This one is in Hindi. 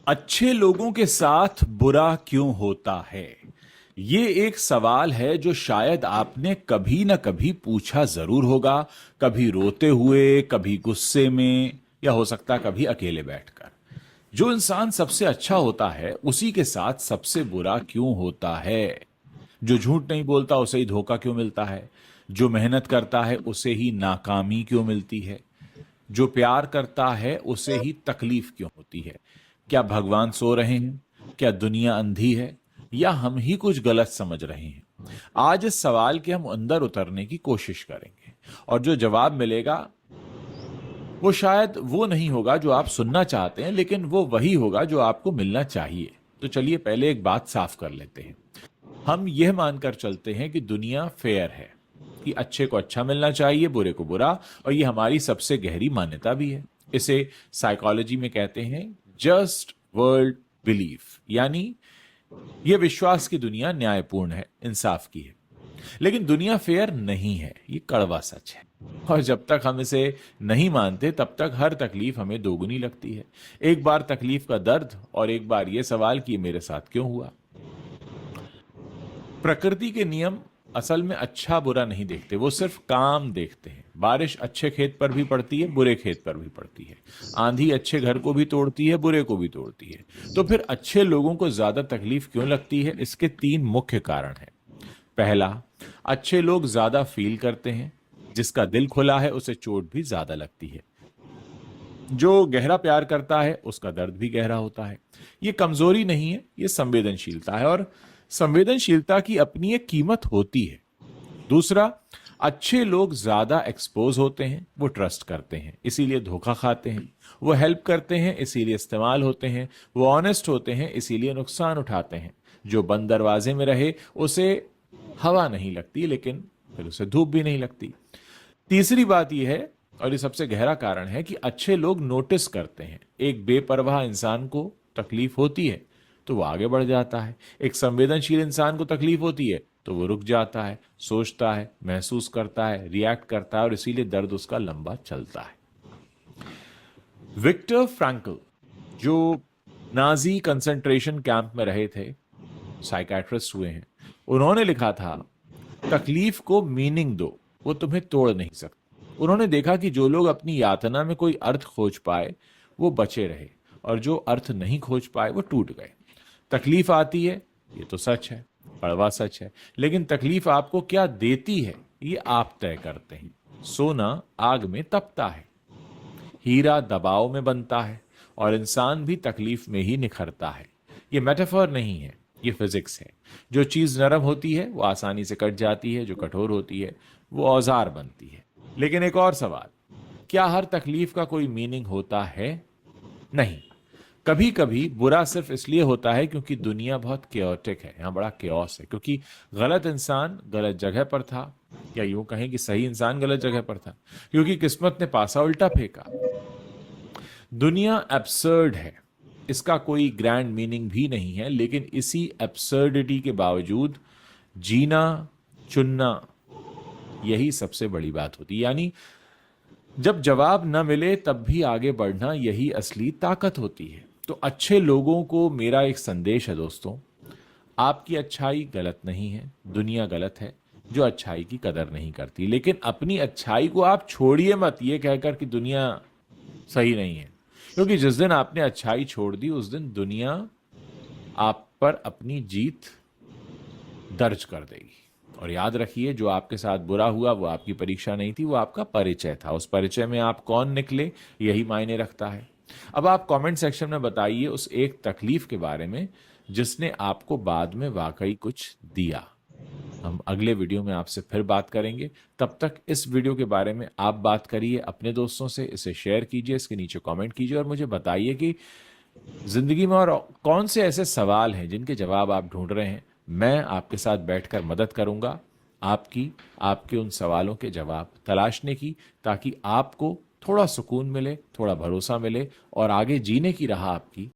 अच्छे लोगों के साथ बुरा क्यों होता है? ये एक सवाल है जो शायद आपने कभी ना कभी पूछा जरूर होगा। कभी रोते हुए, कभी गुस्से में, या हो सकता कभी अकेले बैठकर। जो इंसान सबसे अच्छा होता है उसी के साथ सबसे बुरा क्यों होता है? जो झूठ नहीं बोलता उसे ही धोखा क्यों मिलता है? जो मेहनत करता है उसे ही नाकामी क्यों मिलती है? जो प्यार करता है उसे ही तकलीफ क्यों होती है? क्या भगवान सो रहे हैं? क्या दुनिया अंधी है? या हम ही कुछ गलत समझ रहे हैं? आज इस सवाल के हम अंदर उतरने की कोशिश करेंगे, और जो जवाब मिलेगा वो शायद वो नहीं होगा जो आप सुनना चाहते हैं, लेकिन वो वही होगा जो आपको मिलना चाहिए। तो चलिए पहले एक बात साफ कर लेते हैं। हम यह मानकर चलते हैं कि दुनिया फेयर है, कि अच्छे को अच्छा मिलना चाहिए, बुरे को बुरा, और ये हमारी सबसे गहरी मान्यता भी है। इसे साइकोलॉजी में कहते हैं जस्ट वर्ल्ड बिलीफ, यानी यह विश्वास की दुनिया न्यायपूर्ण है, इंसाफ की है। लेकिन दुनिया फेयर नहीं है, ये कड़वा सच है। और जब तक हम इसे नहीं मानते तब तक हर तकलीफ हमें दोगुनी लगती है। एक बार तकलीफ का दर्द, और एक बार यह सवाल कि ये मेरे साथ क्यों हुआ। प्रकृति के नियम असल में अच्छा बुरा नहीं देखते, वो सिर्फ काम देखते हैं। बारिश अच्छे खेत पर भी पड़ती है, बुरे खेत पर भी पड़ती है। आंधी अच्छे घर को भी तोड़ती है, बुरे को भी तोड़ती है। तो फिर अच्छे लोगों को ज्यादा तकलीफ क्यों लगती है? इसके तीन मुख्य कारण हैं। पहला, अच्छे लोग ज्यादा फील करते हैं। जिसका दिल खुला है उसे चोट भी ज्यादा लगती है। जो गहरा प्यार करता है उसका दर्द भी गहरा होता है। ये कमजोरी नहीं है, ये संवेदनशीलता है, और संवेदनशीलता की अपनी एक कीमत होती है। दूसरा, अच्छे लोग ज्यादा एक्सपोज होते हैं, वो ट्रस्ट करते हैं इसीलिए धोखा खाते हैं। वो हेल्प करते हैं इसीलिए इस्तेमाल होते हैं। वो ऑनेस्ट होते हैं इसीलिए नुकसान उठाते हैं। जो बंद दरवाजे में रहे उसे हवा नहीं लगती, लेकिन फिर उसे धूप भी नहीं लगती। तीसरी बात यह है, और ये सबसे गहरा कारण है, कि अच्छे लोग नोटिस करते हैं। एक बेपरवाह इंसान को तकलीफ होती है तो वो आगे बढ़ जाता है। एक संवेदनशील इंसान को तकलीफ होती है तो वो रुक जाता है, सोचता है, महसूस करता है, रिएक्ट करता है, और इसीलिए दर्द उसका लंबा चलता है। विक्टर फ्रैंकल, जो नाजी कंसंट्रेशन कैंप में रहे थे, साइकाट्रिस्ट हुए हैं, उन्होंने लिखा था, तकलीफ को मीनिंग दो, वो तुम्हें तोड़ नहीं सकती। उन्होंने देखा कि जो लोग अपनी यातना में कोई अर्थ खोज पाए वो बचे रहे, और जो अर्थ नहीं खोज पाए वो टूट गए। तकलीफ आती है, ये तो सच है, कड़वा सच है। लेकिन तकलीफ आपको क्या देती है ये आप तय करते हैं। सोना आग में तपता है, हीरा दबाव में बनता है, और इंसान भी तकलीफ में ही निखरता है। ये मेटाफर नहीं है, ये फिजिक्स है। जो चीज नरम होती है वो आसानी से कट जाती है, जो कठोर होती है वो औजार बनती है। लेकिन एक और सवाल, क्या हर तकलीफ का कोई मीनिंग होता है? नहीं। कभी कभी बुरा सिर्फ इसलिए होता है क्योंकि दुनिया बहुत केओटिक है, यहां बड़ा केओस है, क्योंकि गलत इंसान गलत जगह पर था, या यूं कहें कि सही इंसान गलत जगह पर था, क्योंकि किस्मत ने पासा उल्टा फेंका। दुनिया एब्सर्ड है, इसका कोई ग्रैंड मीनिंग भी नहीं है, लेकिन इसी एब्सर्डिटी के बावजूद जीना, चुनना, यही सबसे बड़ी बात होती है। यानी जब जवाब न मिले तब भी आगे बढ़ना, यही असली ताकत होती है। तो अच्छे लोगों को मेरा एक संदेश है दोस्तों, आपकी अच्छाई गलत नहीं है, दुनिया गलत है जो अच्छाई की कदर नहीं करती। लेकिन अपनी अच्छाई को आप छोड़िए मत ये कहकर कि दुनिया सही नहीं है, क्योंकि जिस दिन आपने अच्छाई छोड़ दी उस दिन दुनिया आप पर अपनी जीत दर्ज कर देगी। और याद रखिए, जो आपके साथ बुरा हुआ वो आपकी परीक्षा नहीं थी, वो आपका परिचय था। उस परिचय में आप कौन निकले यही मायने रखता है। अब आप कमेंट सेक्शन में बताइए उस एक तकलीफ के बारे में जिसने आपको बाद में वाकई कुछ दिया। हम अगले वीडियो में आपसे फिर बात करेंगे। तब तक इस वीडियो के बारे में आप बात करिए अपने दोस्तों से, इसे शेयर कीजिए, इसके नीचे कमेंट कीजिए, और मुझे बताइए कि जिंदगी में और कौन से ऐसे सवाल हैं जिनके जवाब आप ढूंढ रहे हैं। मैं आपके साथ बैठकर मदद करूंगा आपके उन सवालों के जवाब तलाशने की, ताकि आपको थोड़ा सुकून मिले, थोड़ा भरोसा मिले, और आगे जीने की राह आपकी